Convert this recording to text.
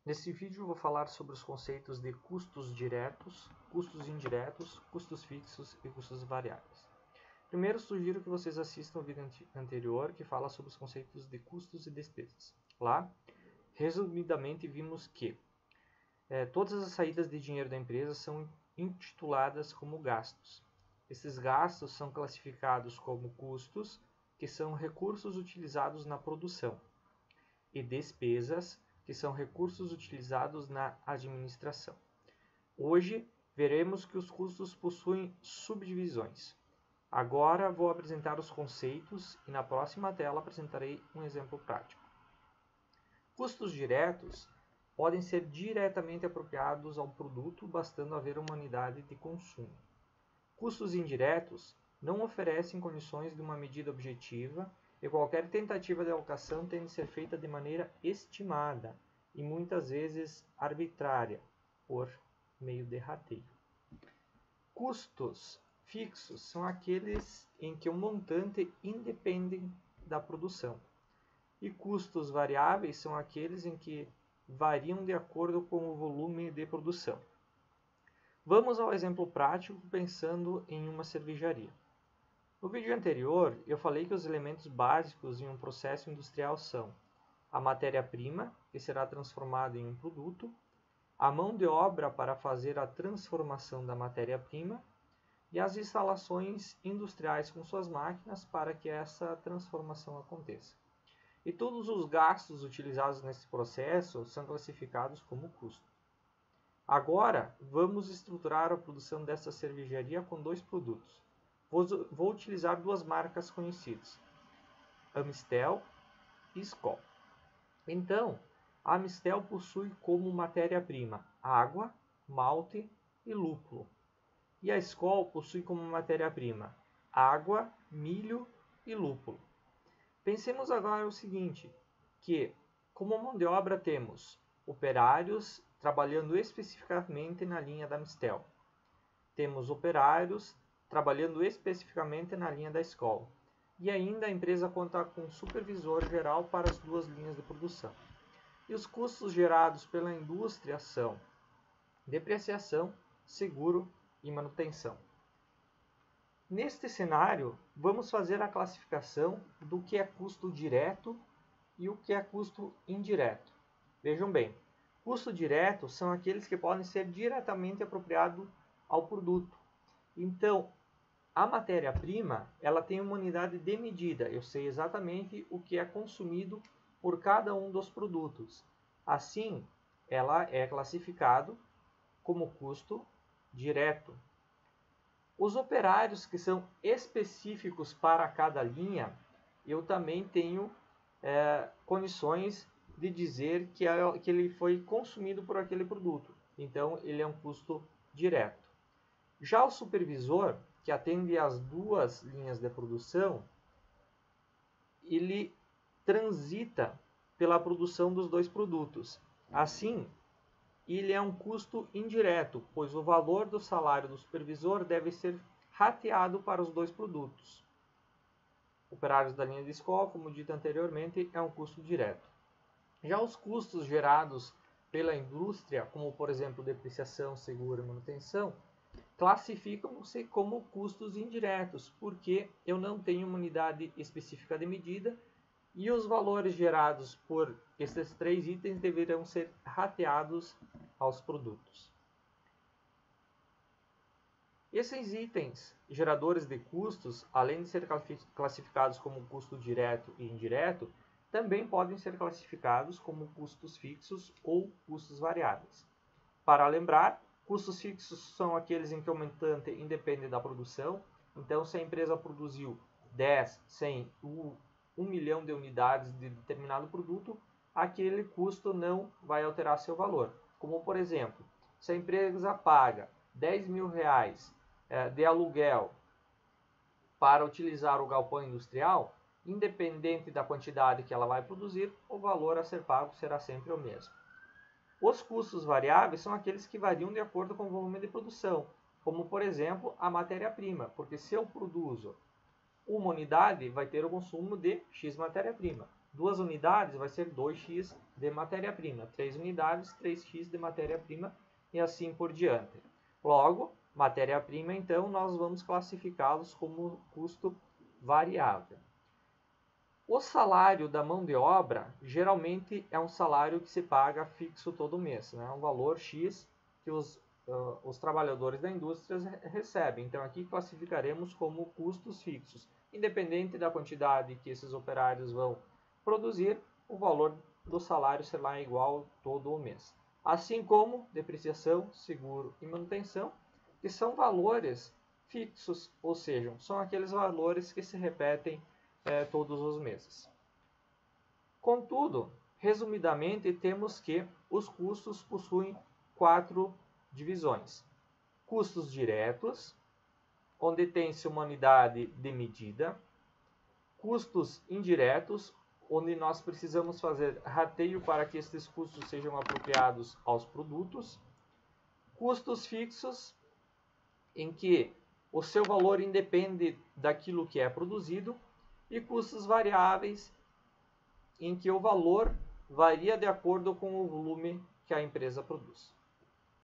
Nesse vídeo eu vou falar sobre os conceitos de custos diretos, custos indiretos, custos fixos e custos variáveis. Primeiro, sugiro que vocês assistam o vídeo anterior que fala sobre os conceitos de custos e despesas. Lá, resumidamente, vimos que todas as saídas de dinheiro da empresa são intituladas como gastos. Esses gastos são classificados como custos, que são recursos utilizados na produção, e despesas, que são recursos utilizados na administração. Hoje, veremos que os custos possuem subdivisões. Agora vou apresentar os conceitos e na próxima tela apresentarei um exemplo prático. Custos diretos podem ser diretamente apropriados ao produto, bastando haver uma unidade de consumo. Custos indiretos não oferecem condições de uma medida objetiva e qualquer tentativa de alocação tem de ser feita de maneira estimada e muitas vezes arbitrária, por meio de rateio. Custos fixos são aqueles em que o montante independe da produção, e custos variáveis são aqueles em que variam de acordo com o volume de produção. Vamos ao exemplo prático pensando em uma cervejaria. No vídeo anterior, eu falei que os elementos básicos em um processo industrial são a matéria-prima, que será transformada em um produto, a mão de obra para fazer a transformação da matéria-prima e as instalações industriais com suas máquinas para que essa transformação aconteça. E todos os gastos utilizados nesse processo são classificados como custo. Agora, vamos estruturar a produção dessa cervejaria com dois produtos. Vou utilizar duas marcas conhecidas, Amistel e Skol. Então, a Amistel possui como matéria-prima água, malte e lúpulo. E a Skol possui como matéria-prima água, milho e lúpulo. Pensemos agora o seguinte, que como mão de obra temos operários trabalhando especificamente na linha da Amistel. Temos operários trabalhando especificamente na linha da Skol. E ainda a empresa conta com um supervisor geral para as duas linhas de produção. E os custos gerados pela indústria são depreciação, seguro e manutenção. Neste cenário, vamos fazer a classificação do que é custo direto e o que é custo indireto. Vejam bem, custo direto são aqueles que podem ser diretamente apropriados ao produto. Então, a matéria-prima, ela tem uma unidade de medida. Eu sei exatamente o que é consumido por cada um dos produtos. Assim, ela é classificado como custo direto. Os operários que são específicos para cada linha, eu também tenho condições de dizer que ele foi consumido por aquele produto. Então, ele é um custo direto. Já o supervisor, que atende às duas linhas de produção, ele transita pela produção dos dois produtos. Assim, ele é um custo indireto, pois o valor do salário do supervisor deve ser rateado para os dois produtos. Operários da linha de Skol, como dito anteriormente, é um custo direto. Já os custos gerados pela indústria, como por exemplo depreciação, seguro e manutenção, classificam-se como custos indiretos, porque eu não tenho uma unidade específica de medida e os valores gerados por esses três itens deverão ser rateados aos produtos. Esses itens geradores de custos, além de ser classificados como custo direto e indireto, também podem ser classificados como custos fixos ou custos variáveis. Para lembrar, custos fixos são aqueles em que o montante independe da produção. Então, se a empresa produziu 10, 100, 1 milhão de unidades de determinado produto, aquele custo não vai alterar seu valor. Como, por exemplo, se a empresa paga 10 mil reais de aluguel para utilizar o galpão industrial, independente da quantidade que ela vai produzir, o valor a ser pago será sempre o mesmo. Os custos variáveis são aqueles que variam de acordo com o volume de produção, como por exemplo a matéria-prima, porque se eu produzo uma unidade, vai ter o consumo de X matéria-prima. 2 unidades vai ser 2x de matéria-prima, 3 unidades, 3x de matéria-prima e assim por diante. Logo, matéria-prima, então, nós vamos classificá-los como custo variável. O salário da mão de obra, geralmente, é um salário que se paga fixo todo mês, né? Um valor X que os trabalhadores da indústria recebem. Então, aqui classificaremos como custos fixos. Independente da quantidade que esses operários vão produzir, o valor do salário será igual todo o mês. Assim como depreciação, seguro e manutenção, que são valores fixos, ou seja, são aqueles valores que se repetem todos os meses. Contudo, resumidamente, temos que os custos possuem 4 divisões. Custos diretos, onde tem-se uma unidade de medida. Custos indiretos, onde nós precisamos fazer rateio para que estes custos sejam apropriados aos produtos. Custos fixos, em que o seu valor independe daquilo que é produzido. E custos variáveis, em que o valor varia de acordo com o volume que a empresa produz.